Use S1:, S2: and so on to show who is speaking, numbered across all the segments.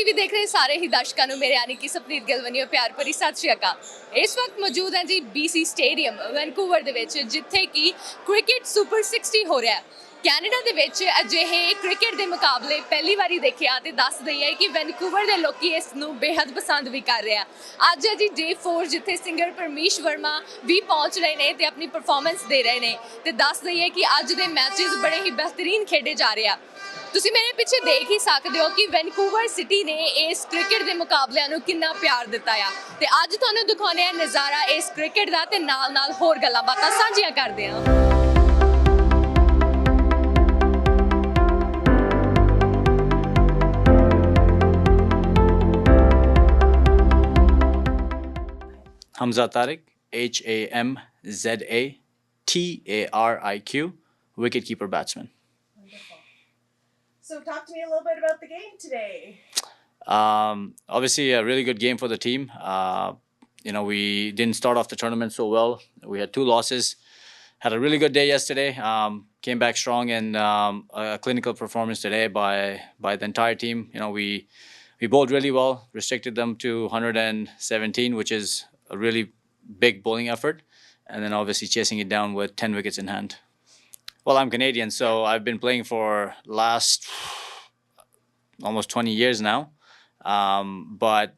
S1: TV देख रहे सारे ही दर्शकों ਨੂੰ ਮੇਰੇ यानी कि सपनीत गिल वनियो प्यार भरी सत श्री अकाल। इस वक्त मौजूद हैं जी BC स्टेडियम वैनकूवर ਦੇ ਵਿੱਚ ਜਿੱਥੇ ਕਿ क्रिकेट सुपर 60 हो रहा है। ਕੈਨੇਡਾ ਦੇ ਵਿੱਚ ਅਜਿਹੇ ਕ੍ਰਿਕਟ ਦੇ ਮੁਕਾਬਲੇ ਪਹਿਲੀ ਵਾਰੀ ਦੇਖਿਆ ਤੇ ਦੱਸ ਦਈਏ ਕਿ ਵੈਨਕੂਵਰ ਦੇ ਲੋਕੀ ਇਸ ਨੂੰ ਬੇहद ਪਸੰਦ ਵੀ ਕਰ ਰਹੇ ਆ। ਅੱਜ ਹੈ ਜੀ ਡੇ 4 ਜਿੱਥੇ ਸਿੰਗਰ ਪਰਮੇਸ਼ ਵਰਮਾ ਵੀ ਪਹੁੰਚ ਰਹੇ ਨੇ ਤੇ ਆਪਣੀ ਪਰਫਾਰਮੈਂਸ ਦੇ ਰਹੇ ਨੇ ਤੇ ਦੱਸ ਦਈਏ ਕਿ ਅੱਜ ਦੇ ਮੈਚਸ ਬੜੇ ਹੀ ਬਿਹਤਰੀਨ ਖੇਡੇ ਜਾ ਰਹੇ ਆ। ਤੁਸੀਂ ਮੇਰੇ ਪਿੱਛੇ ਦੇਖ ਹੀ ਸਕਦੇ ਹੋ ਕਿ ਵੈਨਕੂਵਰ ਸਿਟੀ ਨੇ ਇਸ ਕ੍ਰਿਕਟ ਦੇ ਮੁਕਾਬਲਿਆਂ ਨੂੰ ਕਿੰਨਾ ਪਿਆਰ ਦਿੱਤਾ ਆ ਤੇ ਅੱਜ ਤੁਹਾਨੂੰ ਦਿਖਾਉਂਦੇ ਆ ਨਜ਼ਾਰਾ ਇਸ ਕ੍ਰਿਕਟ ਦਾ ਤੇ ਨਾਲ-ਨਾਲ ਹੋਰ ਗੱਲਾਂ ਬਾਤਾਂ ਸਾਂਝੀਆਂ ਕਰਦੇ ਆ।
S2: Hamza Tariq, HAMZATARIQ, wicketkeeper batsman.
S3: Wonderful. So talk to me a little bit about the game today.
S2: Obviously, a really good game for the team. We didn't start off the tournament so well. We had 2 losses. Had a really good day yesterday. Came back strong and a clinical performance today by the entire team. We bowled really well, restricted them to 117, which is a really big bowling effort, and then obviously chasing it down with 10 wickets in hand. Well, I'm Canadian, so I've been playing for last almost 20 years now, but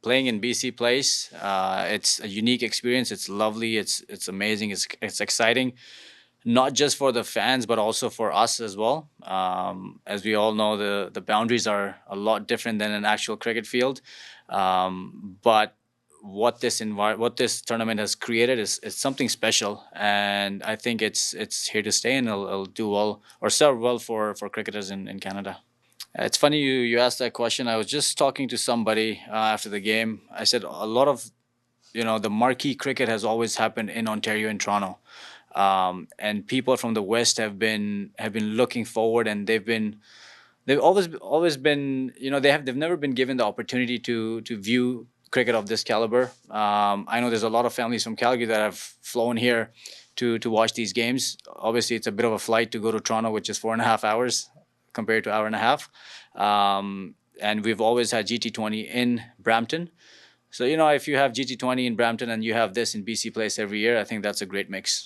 S2: playing in BC place, it's a unique experience. It's lovely, it's amazing, it's exciting, not just for the fans but also for us as well. As we all know, the boundaries are a lot different than an actual cricket field, but what this tournament has created is something special, and I think it's here to stay, and it'll do well or serve well for cricketers in Canada. It's funny you asked that question. I was just talking to somebody after the game. I said a lot of the marquee cricket has always happened in Ontario and Toronto, and people from the West have been looking forward, and they've always been they've never been given the opportunity to view cricket of this caliber. I know there's a lot of families from Calgary that have flown here to watch these games. Obviously, it's a bit of a flight to go to Toronto, which is 4.5 hours compared to 1.5 hours. And we've always had GT20 in Brampton. So, if you have GT20 in Brampton and you have this in BC Place every year, I think that's a great mix.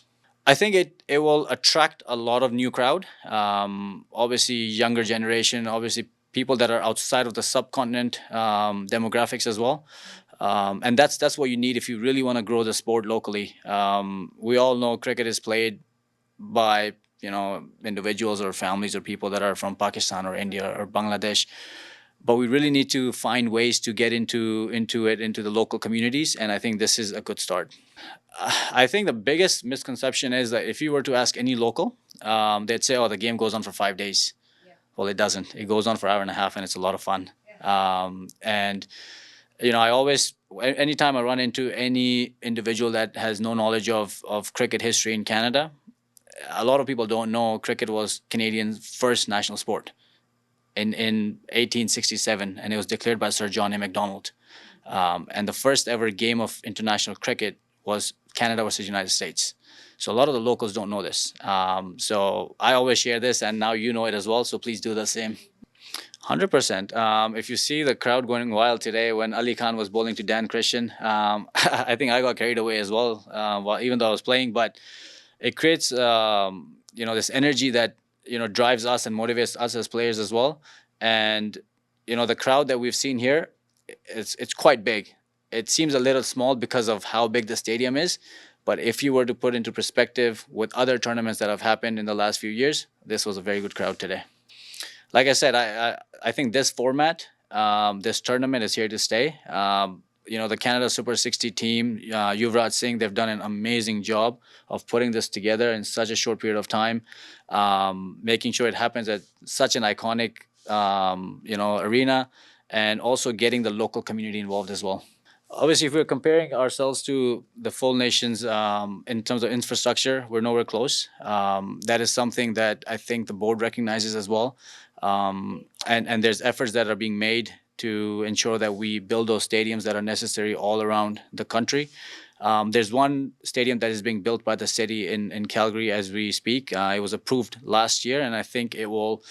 S2: I think it will attract a lot of new crowd. Obviously, younger generation, obviously people that are outside of the subcontinent demographics as well. And that's what you need if you really want to grow the sport locally. We all know cricket is played by individuals or families or people that are from Pakistan or India or Bangladesh, but we really need to find ways to get into the local communities, and I think this is a good start. I think the biggest misconception is that if you were to ask any local, they'd say, oh, the game goes on for 5 days. Well, it doesn't. It goes on for 1.5 hours, and it's a lot of fun. And I always, anytime I run into any individual that has no knowledge of cricket history in Canada, a lot of people don't know cricket was Canadians' first national sport in 1867, and it was declared by Sir John A. Macdonald. And the first ever game of international cricket was Canada versus United States. So a lot of the locals don't know this. So I always share this, and now you know it as well, so please do the same. 100%. If you see the crowd going wild today when Ali Khan was bowling to Dan Christian, I think I got carried away as well, even though I was playing. But it creates, this energy that, drives us and motivates us as players as well. And, the crowd that we've seen here, it's quite big. It seems a little small because of how big the stadium is. But if you were to put into perspective with other tournaments that have happened in the last few years, this was a very good crowd today. Like I said, I think this format, this tournament is here to stay. The Canada Super 60 team, Yuvraj Singh, they've done an amazing job of putting this together in such a short period of time, making sure it happens at such an iconic, arena, and also getting the local community involved as well. Obviously, if we're comparing ourselves to the full nations in terms of infrastructure, we're nowhere close. That is something that I think the board recognizes as well. And there's efforts that are being made to ensure that we build those stadiums that are necessary all around the country. There's one stadium that is being built by the city in Calgary as we speak. It was approved last year, and I think it will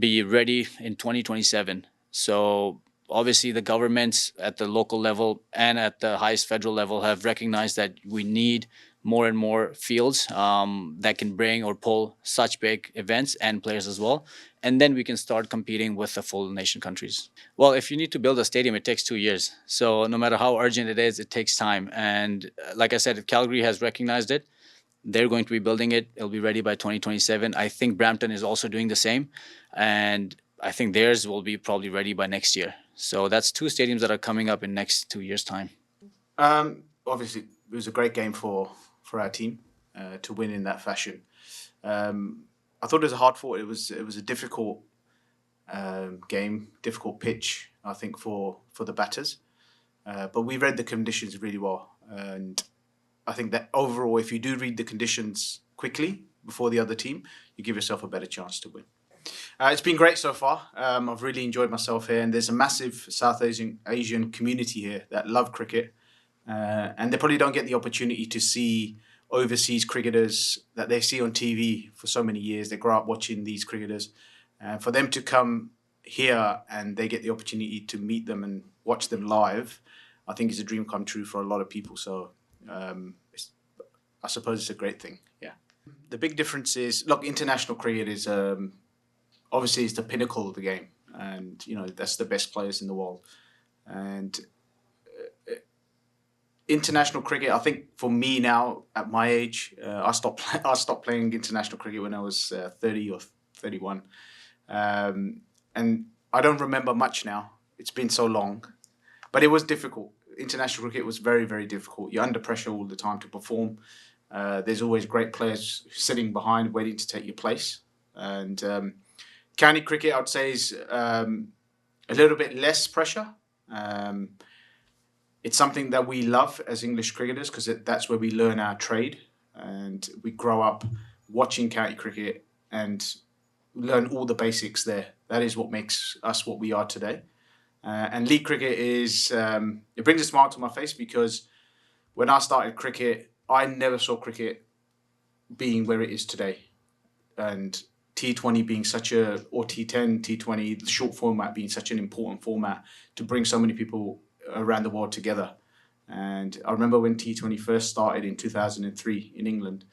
S2: be ready in 2027. So obviously the governments at the local level and at the highest federal level have recognized that we need more and more fields that can bring or pull such big events and players as well. And then we can start competing with the full nation countries. Well, if you need to build a stadium, it takes 2 years. So no matter how urgent it is, it takes time. And like I said, if Calgary has recognized it, they're going to be building it. It'll be ready by 2027. I think Brampton is also doing the same. And I think theirs will be probably ready by next year. So that's 2 stadiums that are coming up in next 2 years' time.
S4: Obviously, it was a great game for our team to win in that fashion. I thought it was a hard fought. It was a difficult game, difficult pitch, I think, for the batters. But we read the conditions really well. And I think that overall, if you do read the conditions quickly before the other team, you give yourself a better chance to win. It's been great so far. I've really enjoyed myself here, and there's a massive South Asian community here that love cricket, and they probably don't get the opportunity to see overseas cricketers that they see on TV for so many years. They grow up watching these cricketers. For them to come here and they get the opportunity to meet them and watch them live, I think is a dream come true for a lot of people. So I suppose it's a great thing. Yeah. The big difference is, look, international cricket is obviously it's the pinnacle of the game, and that's the best players in the world. And international cricket, I think for me now at my age, I stopped playing international cricket when I was 30 or 31, and I don't remember much now. It's been so long, but it was difficult. International cricket was very, very difficult. You're under pressure all the time to perform. There's always great players sitting behind waiting to take your place. And county cricket, I'd say, is a little bit less pressure. It's something that we love as English cricketers because that's where we learn our trade, and we grow up watching county cricket and learn all the basics there. That is what makes us what we are today. And league cricket is, it brings a smile to my face because when I started cricket, I never saw cricket being where it is today. And T20 being or T10, T20, the short format being such an important format to bring so many people around the world together. And I remember when T20 first started in 2003 in England,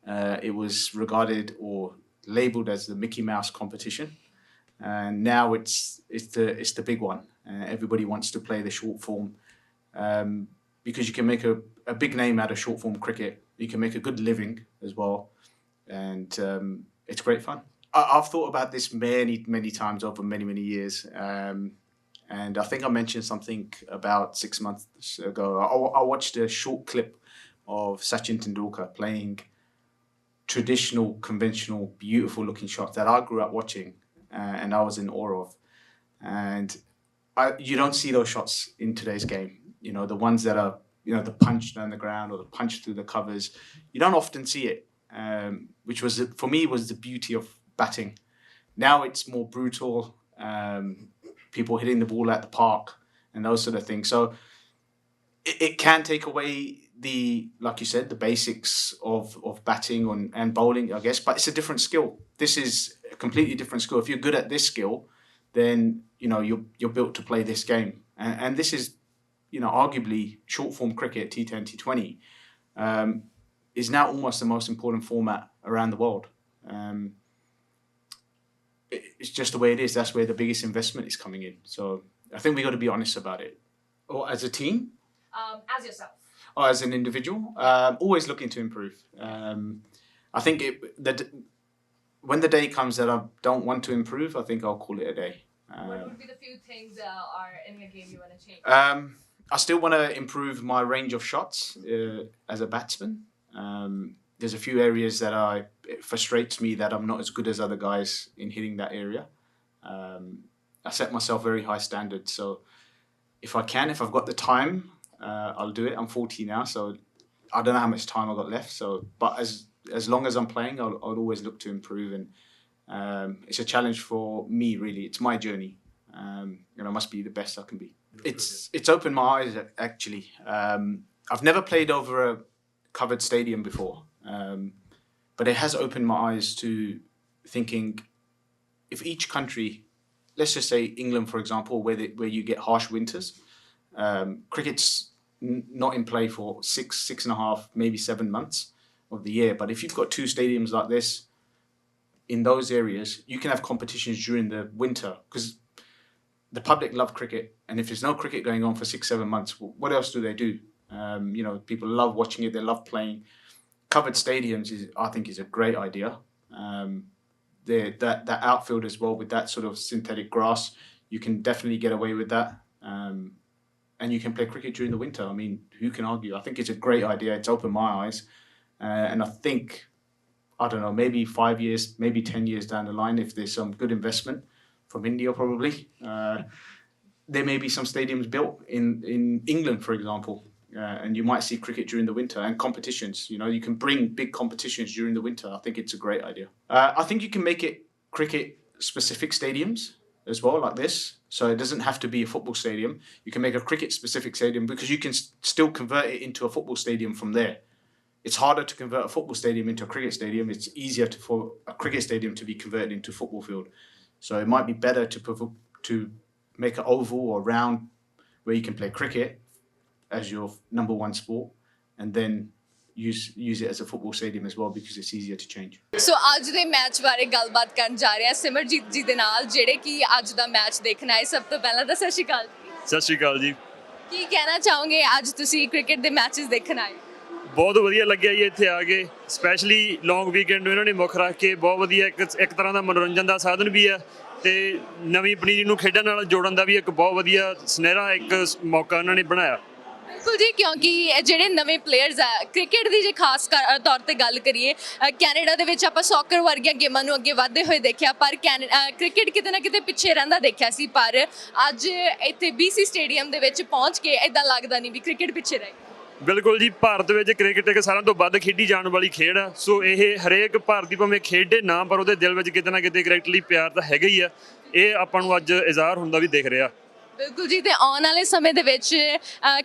S4: it was regarded or labelled as the Mickey Mouse competition. And now it's the big one. Everybody wants to play the short form because you can make a big name out of short form cricket. You can make a good living as well, and it's great fun. I've thought about this many times over many years, and I think I mentioned something about 6 months ago. I watched a short clip of Sachin Tendulkar playing traditional, conventional, beautiful looking shots that I grew up watching. And I was in awe of. And you don't see those shots in today's game. The ones that are, the punch down the ground or the punch through the covers. You don't often see it, which was, for me, was the beauty of batting. Now it's more brutal, people hitting the ball at the park and those sort of things. So it can take away like you said, the basics of batting and bowling, I guess, but it's a different skill. This is a completely different skill. If you're good at this skill, then you're built to play this game. And this is, arguably short form cricket, T10, T20, is now almost the most important format around the world. It's just the way it is. That's where the biggest investment is coming in. So I think we got to be honest about it. Or as a team,
S1: As yourself.
S4: or as an individual, always looking to improve. I think when the day comes that I don't want to improve, I think I'll call it a day.
S1: What would be the few things are in your game you want to change?
S4: I still want to improve my range of shots as a batsman. There's a few areas that it frustrates me that I'm not as good as other guys in hitting that area. I set myself very high standards, so if I've got the time, I'll do it. I'm 40 now, so I don't know how much time I've got left. So, but as long as I'm playing, I'll always look to improve, and it's a challenge for me. Really, it's my journey. I must be the best I can be. It's opened my eyes actually. I've never played over a covered stadium before, but it has opened my eyes to thinking if each country, let's just say England, for example, where you get harsh winters. Cricket's not in play for 6.5, maybe 7 months of the year. But if you've got two stadiums like this in those areas, you can have competitions during the winter because the public love cricket. And if there's no cricket going on for 6-7 months, what else do they do? People love watching it. They love playing. Covered stadiums I think is a great idea. That outfield as well with that sort of synthetic grass, you can definitely get away with that. And you can play cricket during the winter. I mean, who can argue? I think it's a great idea. It's opened my eyes. And I think, I don't know, maybe 5 years, maybe 10 years down the line, if there's some good investment from India probably, there may be some stadiums built in England, for example. And you might see cricket during the winter and competitions. You can bring big competitions during the winter. I think it's a great idea. I think you can make it cricket-specific stadiums as well, like this. So it doesn't have to be a football stadium. You can make a cricket-specific stadium because you can still convert it into a football stadium from there. It's harder to convert a football stadium into a cricket stadium. It's easier for a cricket stadium to be converted into a football field. So it might be better to make an oval or round where you can play cricket as your number one sport, and then use it as a football stadium as well because it's easier to change.
S1: ਸੋ ਅੱਜ ਦੇ match ਬਾਰੇ ਗੱਲਬਾਤ ਕਰਨ ਜਾ ਰਹੇ ਹਾਂ ਸਿਮਰਜੀਤ ਜੀ ਦੇ ਨਾਲ, ਜਿਹੜੇ ਕਿ ਅੱਜ ਦਾ ਮੈਚ ਦੇਖਣਾ ਹੈ। ਸਭ ਤੋਂ ਪਹਿਲਾਂ ਤਾਂ ਸਤਿ ਸ਼੍ਰੀ ਅਕਾਲ ਜੀ।
S5: ਸਤਿ ਸ਼੍ਰੀ ਅਕਾਲ ਜੀ।
S1: ਕੀ ਕਹਿਣਾ ਚਾਹੋਗੇ, ਅੱਜ ਤੁਸੀਂ ਕ੍ਰਿਕਟ ਦੇ ਮੈਚਸ ਦੇਖਣ ਆਏ?
S5: ਬਹੁਤ ਵਧੀਆ ਲੱਗਿਆ ਜੀ ਇੱਥੇ ਆ ਕੇ, ਸਪੈਸ਼ਲੀ ਲੌਂਗ ਵੀਕਐਂਡ ਨੂੰ ਇਹਨਾਂ ਨੇ ਮੁੱਖ ਰੱਖ ਕੇ ਬਹੁਤ ਵਧੀਆ ਇੱਕ ਤਰ੍ਹਾਂ ਦਾ ਮਨੋਰੰਜਨ ਦਾ ਸਾਧਨ ਵੀ ਆ ਤੇ ਨਵੀਂ ਪਨੀਰੀ ਨੂੰ ਖੇਡਣ ਨਾਲ ਜੋੜਨ ਦਾ ਵੀ ਇੱਕ ਬਹੁਤ ਵਧੀਆ ਸੁਨਹਿਰਾ ਇੱਕ ਮੌਕਾ ਉਹਨਾਂ ਨੇ ਬਣਾਇਆ।
S1: ਬਿਲਕੁਲ ਜੀ, ਕਿਉਂਕਿ ਜਿਹੜੇ ਨਵੇਂ ਪਲੇਅਰਸ ਆ ਕ੍ਰਿਕਟ ਦੀ ਜੇ ਖਾਸ ਤੌਰ ਤੇ ਗੱਲ ਕਰੀਏ, ਕੈਨੇਡਾ ਦੇ ਵਿੱਚ ਆਪਾਂ ਸੌਕਰ ਵਰਗੀਆਂ ਗੇਮਾਂ ਨੂੰ ਅੱਗੇ ਵਧਦੇ ਹੋਏ ਦੇਖਿਆ, ਪਰ ਕ੍ਰਿਕਟ ਕਿਤੇ ਨਾ ਕਿਤੇ ਪਿੱਛੇ ਰਹਿੰਦਾ ਦੇਖਿਆ ਸੀ। ਪਰ ਅੱਜ ਇੱਥੇ BC ਸਟੇਡੀਅਮ ਦੇ ਵਿੱਚ ਪਹੁੰਚ ਕੇ ਇਦਾਂ ਲੱਗਦਾ ਨਹੀਂ ਵੀ ਕ੍ਰਿਕਟ ਪਿੱਛੇ ਰਹੇ।
S5: ਬਿਲਕੁਲ ਜੀ, ਭਾਰਤ ਵਿੱਚ ਕ੍ਰਿਕਟ ਇੱਕ ਸਾਰਿਆਂ ਤੋਂ ਵੱਧ ਖੇਡੀ ਜਾਣ ਵਾਲੀ ਖੇਡ ਆ। ਸੋ ਇਹ ਹਰੇਕ ਭਾਰਤੀ ਭਾਵੇਂ ਖੇਡੇ ਨਾ, ਪਰ ਉਹਦੇ ਦਿਲ ਵਿੱਚ ਕਿਤੇ ਨਾ ਕਿਤੇ ਕ੍ਰਿਕਟ ਲਈ ਪਿਆਰ ਤਾਂ ਹੈਗਾ ਹੀ ਆ। ਇਹ ਆਪਾਂ ਨੂੰ ਅੱਜ ਇਜ਼ਹਾਰ ਹੁੰਦਾ ਵੀ ਦਿਖ ਰਿਹਾ।
S1: ਬਿਲਕੁਲ ਜੀ, ਤੇ ਆਉਣ ਵਾਲੇ ਸਮੇਂ ਦੇ ਵਿੱਚ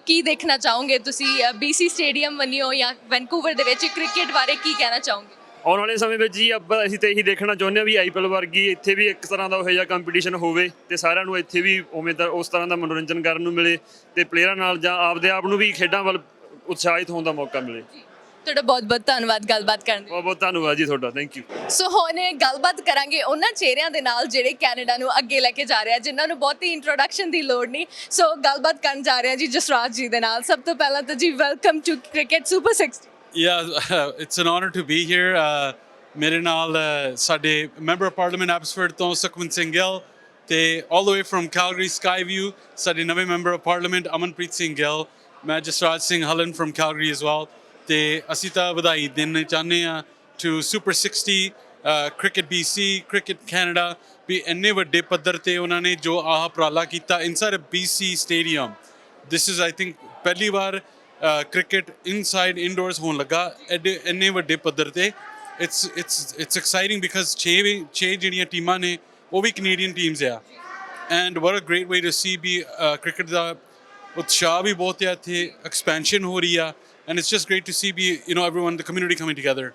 S1: ਕੀ ਦੇਖਣਾ ਚਾਹੋਗੇ ਤੁਸੀਂ? BC ਸਟੇਡੀਅਮ ਬਣਿਓ ਜਾਂ ਵੈਨਕੂਵਰ ਦੇ ਵਿੱਚ ਕ੍ਰਿਕਟ ਬਾਰੇ ਕੀ ਕਹਿਣਾ ਚਾਹੋਗੇ?
S5: ਆਉਣ ਵਾਲੇ ਸਮੇਂ ਵਿੱਚ ਜੀ ਅਸੀਂ ਤਾਂ ਇਹੀ ਦੇਖਣਾ ਚਾਹੁੰਦੇ ਹਾਂ ਵੀ IPL ਵਰਗੀ ਇੱਥੇ ਵੀ ਇੱਕ ਤਰ੍ਹਾਂ ਦਾ ਉਹੋ ਜਿਹਾ ਕੰਪੀਟੀਸ਼ਨ ਹੋਵੇ ਤੇ ਸਾਰਿਆਂ ਨੂੰ ਇੱਥੇ ਵੀ ਉਵੇਂ ਦਾ ਉਸ ਤਰ੍ਹਾਂ ਦਾ ਮਨੋਰੰਜਨ ਕਰਨ ਨੂੰ ਮਿਲੇ ਤੇ ਪਲੇਅਰਾਂ ਨਾਲ ਜਾਂ ਆਪਦੇ ਆਪ ਨੂੰ ਵੀ ਖੇਡਾਂ ਵੱਲ ਉਤਸ਼ਾਹਿਤ ਹੋਣ ਦਾ ਮੌਕਾ ਮਿਲੇ।
S1: ਤੁਹਾਡਾ ਬਹੁਤ ਬਹੁਤ ਧੰਨਵਾਦ ਗੱਲਬਾਤ ਕਰਨ ਲਈ।
S5: ਬਹੁਤ ਬਹੁਤ ਧੰਨਵਾਦ ਜੀ ਤੁਹਾਡਾ, ਥੈਂਕ ਯੂ।
S1: ਸੋ ਹੁਣ ਗੱਲਬਾਤ ਕਰਾਂਗੇ ਉਹਨਾਂ ਚਿਹਰਿਆਂ ਦੇ ਨਾਲ ਜਿਹੜੇ ਕੈਨੇਡਾ ਨੂੰ ਅੱਗੇ ਲੈ ਕੇ ਜਾ ਰਹੇ ਆ, ਜਿਨ੍ਹਾਂ ਨੂੰ ਬਹੁਤੀ ਇੰਟਰੋਡਕਸ਼ਨ ਦੀ ਲੋੜ ਨਹੀਂ। ਸੋ ਗੱਲਬਾਤ ਕਰਨ ਜਾ ਰਹੇ ਆ ਜੀ ਜਸਰਾਜ ਜੀ ਦੇ ਨਾਲ। ਸਭ ਤੋਂ ਪਹਿਲਾਂ ਤਾਂ ਜੀ welcome to cricket super 60।
S6: Yeah, it's an honor to be here. ਮੇਰੇ ਨਾਲ ਸਾਡੇ ਮੈਂਬਰ ਪਾਰਲੀਮੈਂਟ ਐਬਸਫੋਰਡ ਤੋਂ ਸੁਖਵੰਤ ਸਿੰਘ ਗਿੱਲ ਤੇ all the way from Calgary Skyview ਸਾਡੇ ਨਵੇਂ member of parliament Amanpreet Singh Gill, ਮੈਂ Jasraj Singh ਹਲਨ from Calgary as well। ਤੇ ਅਸੀਂ ਤਾਂ ਵਧਾਈ ਦੇਣਾ ਚਾਹੁੰਦੇ ਹਾਂ to Super 60 cricket BC cricket Canada ਵੀ ਇੰਨੇ ਵੱਡੇ ਪੱਧਰ ਤੇ ਉਹਨਾਂ ਨੇ ਜੋ ਆਹ ਉਪਰਾਲਾ ਕੀਤਾ inside BC stadium. This is I think ਪਹਿਲੀ ਵਾਰ ਕ੍ਰਿਕਟ ਇਨਸਾਈਡ ਇਨਡੋਰਸ ਹੋਣ ਲੱਗਾ ਇੰਨੇ ਵੱਡੇ ਪੱਧਰ ਤੇ। it's exciting because ਛੇ ਜਿਹੜੀਆਂ ਟੀਮਾਂ ਨੇ ਉਹ ਵੀ ਕੈਨੇਡੀਅਨ ਟੀਮਸ ਆ and what a great way to see ਵੀ ਕ੍ਰਿਕਟ ਦਾ ਉਤਸ਼ਾਹ ਵੀ ਬਹੁਤ ਹੈ ਇੱਥੇ, ਐਕਸਪੈਂਸ਼ਨ ਹੋ ਰਹੀ ਆ and it's just great to see we everyone the community coming together।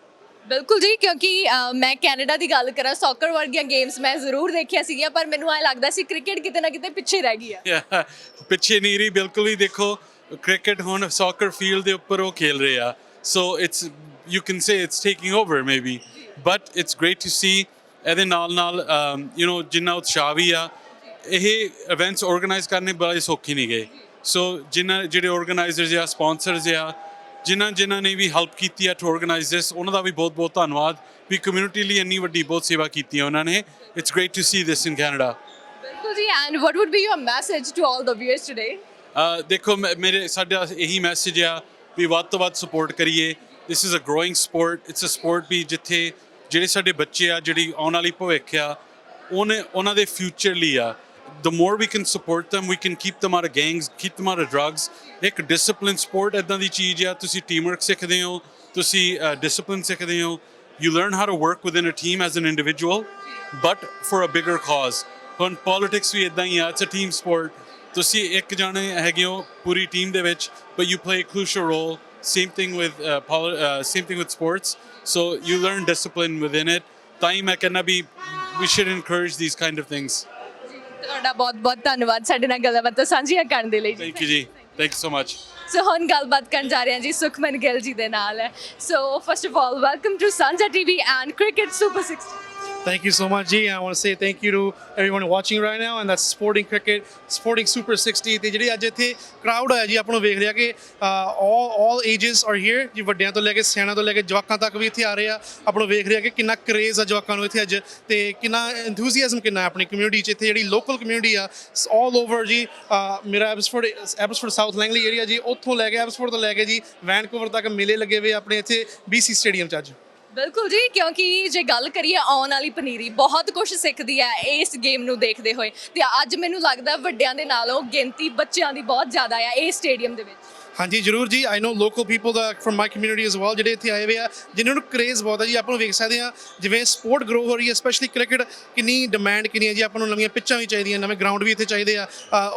S1: ਬਿਲਕੁਲ ਜੀ, ਕਿਉਂਕਿ ਮੈਂ ਕੈਨੇਡਾ ਦੀ ਗੱਲ ਕਰਾਂ, ਸੌਕਰ ਵਰਗੀਆਂ ਗੇਮਸ ਮੈਂ ਜ਼ਰੂਰ ਦੇਖੀਆਂ ਸੀਗੀਆਂ, ਪਰ ਮੈਨੂੰ ਐਂ ਲੱਗਦਾ ਸੀ ਕ੍ਰਿਕਟ ਕਿਤੇ ਨਾ ਕਿਤੇ ਪਿੱਛੇ ਰਹਿ ਗਈ ਆ।
S6: ਪਿੱਛੇ ਨਹੀਂ ਰਹੀ ਬਿਲਕੁਲ ਵੀ। ਦੇਖੋ ਕ੍ਰਿਕਟ ਹੁਣ ਸੌਕਰ ਫੀਲਡ ਦੇ ਉੱਪਰ ਉਹ ਖੇਲ ਰਹੇ ਆ, so it's you can say it's taking over maybe, but it's great to see। ਇਹਦੇ ਨਾਲ ਜਿੰਨਾ ਉਤਸ਼ਾਹ ਵੀ ਆ, ਇਹ ਇਵੈਂਟਸ ਆਰਗੇਨਾਈਜ਼ ਕਰਨੇ ਬੜੇ ਸੌਖੇ ਨਹੀਂ ਗਏ। ਸੋ ਜਿਹੜੇ ਆਰਗੇਨਾਈਜ਼ਰਸ ਆ, ਸਪਾਂਸਰਸ ਆ, ਜਿਨ੍ਹਾਂ ਨੇ ਵੀ ਹੈਲਪ ਕੀਤੀ ਆ ਟੂ ਆਰਗੇਨਾਈਜ਼ ਦਿਸ, ਉਹਨਾਂ ਦਾ ਵੀ ਬਹੁਤ ਬਹੁਤ ਧੰਨਵਾਦ ਵੀ ਕਮਿਊਨਿਟੀ ਲਈ ਇੰਨੀ ਵੱਡੀ ਬਹੁਤ ਸੇਵਾ ਕੀਤੀ ਆ ਉਹਨਾਂ ਨੇ। It's great to see this in Canada.
S1: ਬਿਲਕੁਲ ਜੀ, and what would be your message to all the viewers today?
S6: ਦੇਖੋ ਸਾਡਾ ਇਹੀ ਮੈਸੇਜ ਆ ਵੀ ਵੱਧ ਤੋਂ ਵੱਧ ਸਪੋਰਟ ਕਰੀਏ। This is a growing sport. It's a sport ਵੀ ਜਿੱਥੇ ਜਿਹੜੇ ਸਾਡੇ ਬੱਚੇ ਆ, ਜਿਹੜੀ ਆਉਣ ਵਾਲੀ ਭਵਿੱਖ ਆ, ਉਹਨਾਂ ਦੇ ਫਿਊਚਰ ਲਈ ਆ। The more we can support them, we can keep them out of gangs, keep them out of drugs। ਇੱਕ ਡਿਸਪਲਿਨ ਸਪੋਰਟ ਇੱਦਾਂ ਦੀ ਚੀਜ਼ ਆ, ਤੁਸੀਂ ਟੀਮ ਵਰਕ ਸਿੱਖਦੇ ਹੋ, ਤੁਸੀਂ ਡਿਸਪਲਿਨ ਸਿੱਖਦੇ ਹੋ। You learn how to work within a team as an individual, but for a bigger cause। ਹੁਣ ਪੋਲੀਟਿਕਸ ਵੀ ਇੱਦਾਂ ਹੀ ਆ, it's a team sport। ਤੁਸੀਂ ਇੱਕ ਜਾਣੇ ਹੈਗੇ ਹੋ ਪੂਰੀ ਟੀਮ ਦੇ ਵਿੱਚ, but you play a crucial role। Same thing with sports। So you learn discipline within it। ਤਾਂ ਹੀ ਮੈਂ ਕਹਿੰਦਾ ਵੀ we should encourage these kind of things।
S1: ਤੁਹਾਡਾ ਬਹੁਤ ਧੰਨਵਾਦ ਸਾਡੇ ਨਾਲ ਗੱਲਬਾਤ ਸਾਂਝੀਆਂ ਕਰਨ ਦੇ ਲਈ ਜੀ।
S6: ਥੈਂਕ ਯੂ ਜੀ, ਥੈਂਕ ਯੂ ਸੋ ਮਚ।
S1: ਸੋ ਹੁਣ ਗੱਲਬਾਤ ਕਰਨ ਜਾ ਰਹੇ ਹਾਂ ਜੀ ਸੁਖਮਨ ਗਿੱਲ ਜੀ ਦੇ ਨਾਲ। So first of all welcome to Sanjha TV and cricket super 60।
S7: Thank you so much, G. I want to say thank you to everyone watching right now, and that's Sporting Cricket, Sporting Super 60. ਤੇ ਜਿਹੜੀ ਅੱਜ ਇੱਥੇ crowd ਹੈ ਜੀ ਆਪਾਂ ਨੂੰ ਵੇਖ ਰਿਹਾ ਕਿ all ages are here, ਜੀ ਵੱਡਿਆਂ ਤੋਂ ਲੈ ਕੇ ਸਿਆਣਿਆਂ ਤੋਂ ਲੈ ਕੇ ਜਵਾਕਾਂ ਤੱਕ ਵੀ ਇੱਥੇ ਆ ਰਹੇ ਆ। ਆਪਾਂ ਨੂੰ ਵੇਖ ਰਿਹਾ ਕਿ ਕਿੰਨਾ ਕਰੇਜ਼ ਆ ਜਵਾਕਾਂ ਨੂੰ ਇੱਥੇ ਅੱਜ, ਤੇ ਕਿੰਨਾ enthusiasm ਕਿੰਨਾ ਹੈ ਆਪਣੀ ਕਮਿਊਨਿਟੀ 'ਚ। ਇੱਥੇ ਜਿਹੜੀ ਲੋਕਲ ਕਮਿਊਨਿਟੀ ਆ all over ਜੀ, ਮੇਰਾ ਐਬਸਫੋਰਡ ਸਾਊਥ ਲੈਂਗਲੀ ਏਰੀਆ ਜੀ, ਉੱਥੋਂ ਲੈ ਕੇ ਐਬਸਫੋਰਡ ਤੋਂ ਲੈ ਕੇ ਜੀ ਵੈਨਕੂਵਰ ਤੱਕ ਮੇਲੇ ਲੱਗੇ ਹੋਏ ਆਪਣੇ ਇੱਥੇ BC ਸਟੇਡੀਅਮ 'ਚ ਅੱਜ।
S1: ਬਿਲਕੁਲ ਜੀ, ਕਿਉਂਕਿ ਜੇ ਗੱਲ ਕਰੀਏ ਆਉਣ ਵਾਲੀ ਪਨੀਰੀ ਬਹੁਤ ਕੁਝ ਸਿੱਖਦੀ ਹੈ ਇਸ ਗੇਮ ਨੂੰ ਦੇਖਦੇ ਹੋਏ, ਤੇ ਅੱਜ ਮੈਨੂੰ ਲੱਗਦਾ ਵੱਡਿਆਂ ਦੇ ਨਾਲੋਂ ਗਿਣਤੀ ਬੱਚਿਆਂ ਦੀ ਬਹੁਤ ਜ਼ਿਆਦਾ ਆ ਇਸ ਸਟੇਡੀਅਮ ਦੇ ਵਿੱਚ।
S7: ਹਾਂਜੀ ਜ਼ਰੂਰ ਜੀ, ਆਈ ਨੋ ਲੋਕਲ ਪੀਪਲ ਦਾ from my community as well ਜਿਹੜੇ ਇੱਥੇ ਆਏ ਹੋਏ ਆ, ਜਿਨ੍ਹਾਂ ਨੂੰ ਕਰੇਜ਼ ਬਹੁਤ ਹੈ ਜੀ। ਆਪਾਂ ਨੂੰ ਵੇਖ ਸਕਦੇ ਹਾਂ ਜਿਵੇਂ ਸਪੋਰਟ ਗਰੋ ਹੋ ਰਹੀ ਹੈ, ਸਪੈਸ਼ਲੀ ਕ੍ਰਿਕਟ, ਕਿੰਨੀ ਡਿਮਾਂਡ ਕਿੰਨੀ ਹੈ ਜੀ। ਆਪਾਂ ਨੂੰ ਨਵੀਆਂ ਪਿੱਚਾਂ ਵੀ ਚਾਹੀਦੀਆਂ, ਨਵੇਂ ਗਰਾਊਂਡ ਵੀ ਇੱਥੇ ਚਾਹੀਦੇ ਆ,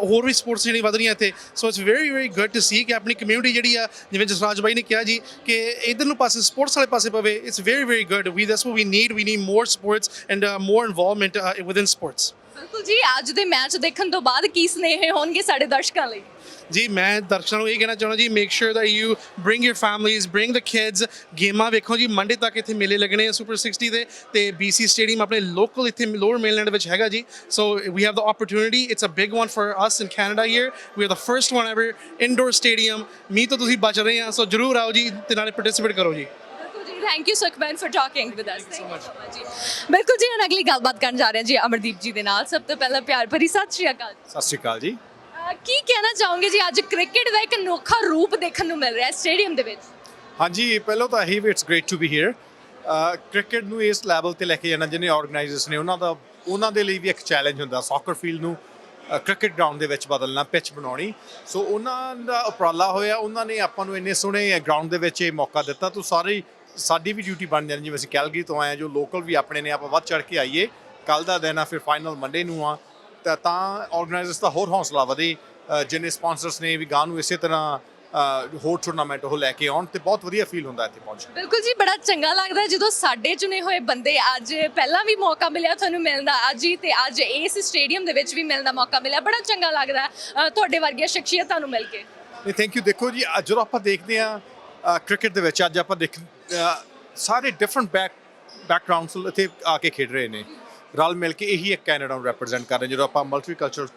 S7: ਹੋਰ ਵੀ ਸਪੋਰਟਸ ਜਿਹੜੀ ਵਧ ਰਹੀਆਂ ਇੱਥੇ। So it's very good to see ਕਿ ਆਪਣੀ ਕਮਿਊਨਿਟੀ ਜਿਹੜੀ ਆ, ਜਿਵੇਂ ਜਸਰਾਜ ਬਾਈ ਨੇ ਕਿਹਾ ਜੀ ਕਿ ਇੱਧਰ ਨੂੰ ਪਾਸੇ ਸਪੋਰਟਸ ਵਾਲੇ ਪਾਸੇ ਪਵੇ। It's very good, that's what we need more sports and more involvement within sports.
S1: ਬਿਲਕੁਲ ਜੀ, ਅੱਜ ਦੇ ਮੈਚ ਦੇਖਣ ਤੋਂ ਬਾਅਦ ਕੀ ਸੁਨੇਹੇ ਹੋਣਗੇ ਸਾਡੇ ਦਰਸ਼ਕਾਂ ਲਈ?
S7: ਜੀ ਮੈਂ ਦਰਸ਼ਕਾਂ ਨੂੰ ਇਹ ਕਹਿਣਾ ਚਾਹੁੰਦਾ ਜੀ, make sure that you bring your families, bring the kids. ਗੇਮਾਂ ਵੇਖੋ ਜੀ, ਮੰਡੇ ਤੱਕ ਇੱਥੇ ਮੇਲੇ ਲੱਗਣੇ ਆ ਸੁਪਰ 60 ਦੇ, ਤੇ BC ਸਟੇਡੀਅਮ ਆਪਣੇ ਲੋਕਲ ਇੱਥੇ ਲੋਅਰ ਮੇਨਲੈਂਡ ਵਿੱਚ ਹੈਗਾ ਜੀ। So we have the opportunity, it's a big one for us in Canada here. We are the first one ever indoor stadium. ਮੀਂਹ ਤੋਂ ਤੁਸੀਂ ਬਚ ਰਹੇ ਆ, ਸੋ ਜਰੂਰ ਆਓ ਜੀ ਤੇ ਨਾਲੇ ਪਾਰਟਿਸਿਪੇਟ ਕਰੋ ਜੀ।
S1: Thank you Sukhman for talking with us. ਬਿਲਕੁਲ ਜੀ, ਹੁਣ ਅਗਲੀ ਗੱਲਬਾਤ ਕਰਨ ਜਾ ਰਹੇ ਹਾਂ ਜੀ ਅਮਰਦੀਪ ਜੀ ਦੇ ਨਾਲ। ਸਭ ਤੋਂ ਪਹਿਲਾਂ ਪਿਆਰ ਭਰੀ ਸਤਿ ਸ਼੍ਰੀ ਅਕਾਲ।
S8: ਸਤਿ ਸ਼੍ਰੀ ਅਕਾਲ ਜੀ।
S1: ਕੀ ਕਹਿਣਾ ਚਾਹੋਗੇ ਜੀ, ਅੱਜ ਕ੍ਰਿਕਟ ਦਾ ਇੱਕ ਅਨੋਖਾ ਰੂਪ ਦੇਖਣ ਨੂੰ ਮਿਲ ਰਿਹਾ ਹੈ ਸਟੇਡੀਅਮ ਦੇ ਵਿੱਚ?
S8: ਹਾਂਜੀ, ਪਹਿਲਾਂ ਤਾਂ ਇਹੀ ਵੀ it's great to be here. Cricket ਨੂੰ ਇਸ ਲੈਵਲ ਤੇ ਲੈ ਕੇ ਜਾਣਾ, ਜਿਹਨੇ ਆਰਗੇਨਾਈਜ਼ਰਸ ਨੇ ਉਹਨਾਂ ਦੇ ਲਈ ਵੀ ਇੱਕ ਚੈਲੰਜ ਹੁੰਦਾ ਸੌਕਰ ਫੀਲਡ ਨੂੰ ਕ੍ਰਿਕਟ ਗਰਾਊਂਡ ਦੇ ਵਿੱਚ ਬਦਲਣਾ, ਪਿੱਚ ਬਣਾਉਣੀ। ਸੋ ਉਹਨਾਂ ਦਾ ਉਪਰਾਲਾ ਹੋਇਆ, ਉਹਨਾਂ ਨੇ ਆਪਾਂ ਨੂੰ ਇੰਨੇ ਸੋਹਣੇ ਗਰਾਊਂਡ ਦੇ ਵਿੱਚ ਇਹ ਮੌਕਾ ਦਿੱਤਾ। ਤਾਂ ਸਾਡੀ ਵੀ ਡਿਊਟੀ ਬਣ ਜਾਂਦੀ, ਜਿਵੇਂ ਅਸੀਂ ਕੈਲਗਰੀ ਤੋਂ ਆਏ ਹਾਂ, ਜੋ ਲੋਕਲ ਵੀ ਆਪਣੇ ਨੇ, ਆਪਾਂ ਵੱਧ ਚੜ ਕੇ ਆਈਏ। ਕੱਲ੍ਹ ਦਾ ਦਿਨ ਆ, ਫਿਰ ਫਾਈਨਲ ਮੰਡੇ ਨੂੰ ਆ, ਤਾਂ ਆਰਗੇਨਾਈਜ਼ਰਸ ਦਾ ਹੋਰ ਹੌਸਲਾ ਵਧੇ, ਜਿੰਨੇ ਸਪਾਂਸਰਸ ਨੇ ਵੀ ਗਾਂ ਨੂੰ ਇਸੇ ਤਰ੍ਹਾਂ ਹੋਰ ਟੂਰਨਾਮੈਂਟ ਉਹ ਲੈ ਕੇ ਆਉਣ, ਤੇ ਬਹੁਤ ਵਧੀਆ ਫੀਲ ਹੁੰਦਾ ਇੱਥੇ ਪਹੁੰਚ ਕੇ।
S1: ਬਿਲਕੁਲ ਜੀ, ਬੜਾ ਚੰਗਾ ਲੱਗਦਾ ਜਦੋਂ ਸਾਡੇ ਚੁਣੇ ਹੋਏ ਬੰਦੇ, ਅੱਜ ਪਹਿਲਾਂ ਵੀ ਮੌਕਾ ਮਿਲਿਆ ਤੁਹਾਨੂੰ ਮਿਲਦਾ ਅੱਜ ਹੀ, ਤੇ ਅੱਜ ਇਸ ਸਟੇਡੀਅਮ ਦੇ ਵਿੱਚ ਵੀ ਮਿਲਣ ਦਾ ਮੌਕਾ ਮਿਲਿਆ। ਬੜਾ ਚੰਗਾ ਲੱਗਦਾ ਤੁਹਾਡੇ ਵਰਗੀਆਂ ਸ਼ਖਸੀਅਤਾਂ ਨੂੰ ਮਿਲ ਕੇ।
S8: ਨਹੀਂ, ਥੈਂਕ ਯੂ। ਦੇਖੋ ਜੀ, ਜਦੋਂ ਆਪਾਂ ਦੇਖਦੇ ਹਾਂ ਕ੍ਰਿਕਟ ਦੇ ਵਿੱਚ, ਅੱਜ ਆਪਾਂ ਸਾਰੇ ਡਿਫਰੈਂਟ ਬੈਕਗਰਾਊਂਡਸ ਇੱਥੇ ਆ ਕੇ ਖੇਡ ਰਹੇ ਨੇ, ਰਲ ਮਿਲ ਕੇ ਇਹੀ ਇੱਕ ਕੈਨੇਡਾ ਨੂੰ ਰੈਪਰੈਜ਼ੈਂਟ ਕਰ ਰਹੇ। ਜਦੋਂ ਆਪਾਂ ਮਲਟੀਕਲਚਰਲ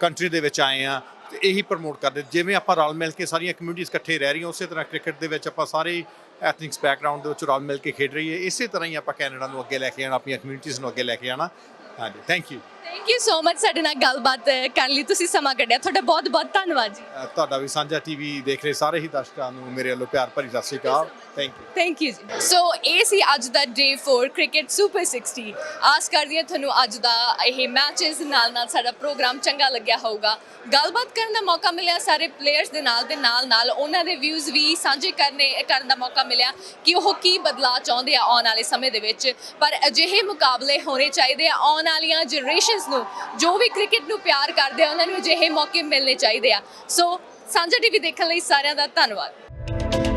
S8: ਕੰਟਰੀ ਦੇ ਵਿੱਚ ਆਏ ਹਾਂ, ਤੇ ਇਹੀ ਪ੍ਰਮੋਟ ਕਰਦੇ, ਜਿਵੇਂ ਆਪਾਂ ਰਲ ਮਿਲ ਕੇ ਸਾਰੀਆਂ ਕਮਿਊਨਿਟੀਜ਼ ਇਕੱਠੇ ਰਹਿ ਰਹੀਆਂ, ਉਸੇ ਤਰ੍ਹਾਂ ਕ੍ਰਿਕਟ ਦੇ ਵਿੱਚ ਆਪਾਂ ਸਾਰੇ ਐਥਨਿਕਸ ਬੈਕਗਰਾਊਂਡ ਦੇ ਵਿੱਚ ਰਲ ਮਿਲ ਕੇ ਖੇਡ ਰਹੀ ਹੈ। ਇਸੇ ਤਰ੍ਹਾਂ ਹੀ ਆਪਾਂ ਕੈਨੇਡਾ ਨੂੰ ਅੱਗੇ ਲੈ ਕੇ ਆਉਣਾ, ਆਪਣੀਆਂ ਕਮਿਊਨਿਟੀਜ਼ ਨੂੰ ਅੱਗੇ ਲੈ ਕੇ ਆਉਣਾ। ਹਾਂਜੀ, ਥੈਂਕ ਯੂ
S1: ਸੋ ਮਚ ਸਾਡੇ ਨਾਲ ਗੱਲਬਾਤ ਕਰਨ ਲਈ ਤੁਸੀਂ ਸਮਾਂ ਕੱਢਿਆ, ਤੁਹਾਡਾ ਬਹੁਤ ਧੰਨਵਾਦ ਜੀ।
S8: ਤੁਹਾਡਾ ਵੀ, ਸਾਂਝਾ ਟੀਵੀ ਦੇਖ ਰਹੇ ਸਾਰੇ ਹੀ ਦਰਸ਼ਕਾਂ ਨੂੰ ਮੇਰੇ ਵੱਲੋਂ ਪਿਆਰ ਭਰੀ ਸਤਿ ਸ਼੍ਰੀ ਅਕਾਲ। ਥੈਂਕ ਯੂ
S1: ਜੀ। ਸੋ ਇਹ ਸੀ ਅੱਜ ਦਾ ਡੇ 4 ਕ੍ਰਿਕਟ ਸੁਪਰ 60। ਆਸ ਕਰਦੀ ਹਾਂ ਤੁਹਾਨੂੰ ਅੱਜ ਦਾ ਇਹ ਮੈਚਸ ਨਾਲ ਸਾਡਾ ਪ੍ਰੋਗਰਾਮ ਚੰਗਾ ਲੱਗਿਆ ਹੋਊਗਾ। ਗੱਲਬਾਤ ਕਰਨ ਦਾ ਮੌਕਾ ਮਿਲਿਆ ਸਾਰੇ ਪਲੇਅਰਸ ਦੇ ਨਾਲ ਉਹਨਾਂ ਦੇ ਵਿਊਜ਼ ਵੀ ਸਾਂਝੇ ਕਰਨ ਦਾ ਮੌਕਾ ਮਿਲਿਆ ਕਿ ਉਹ ਕੀ ਬਦਲਾਅ ਚਾਹੁੰਦੇ ਆ ਆਉਣ ਵਾਲੇ ਸਮੇਂ ਦੇ ਵਿੱਚ। ਪਰ ਅਜਿਹੇ ਮੁਕਾਬਲੇ ਹੋਣੇ ਚਾਹੀਦੇ ਆ, ਆਉਣ ਵਾਲੀਆਂ ਜਨਰੇਸ਼ਨਸ ਨੂੰ, ਜੋ ਵੀ ਕ੍ਰਿਕਟ ਨੂੰ ਪਿਆਰ ਕਰਦੇ ਆ, ਉਹਨਾਂ ਨੂੰ ਅਜਿਹੇ ਮੌਕੇ ਮਿਲਣੇ ਚਾਹੀਦੇ ਆ। ਸੋ ਸਾਂਝਾ ਟੀਵੀ ਦੇਖਣ ਲਈ ਸਾਰਿਆਂ ਦਾ ਧੰਨਵਾਦ।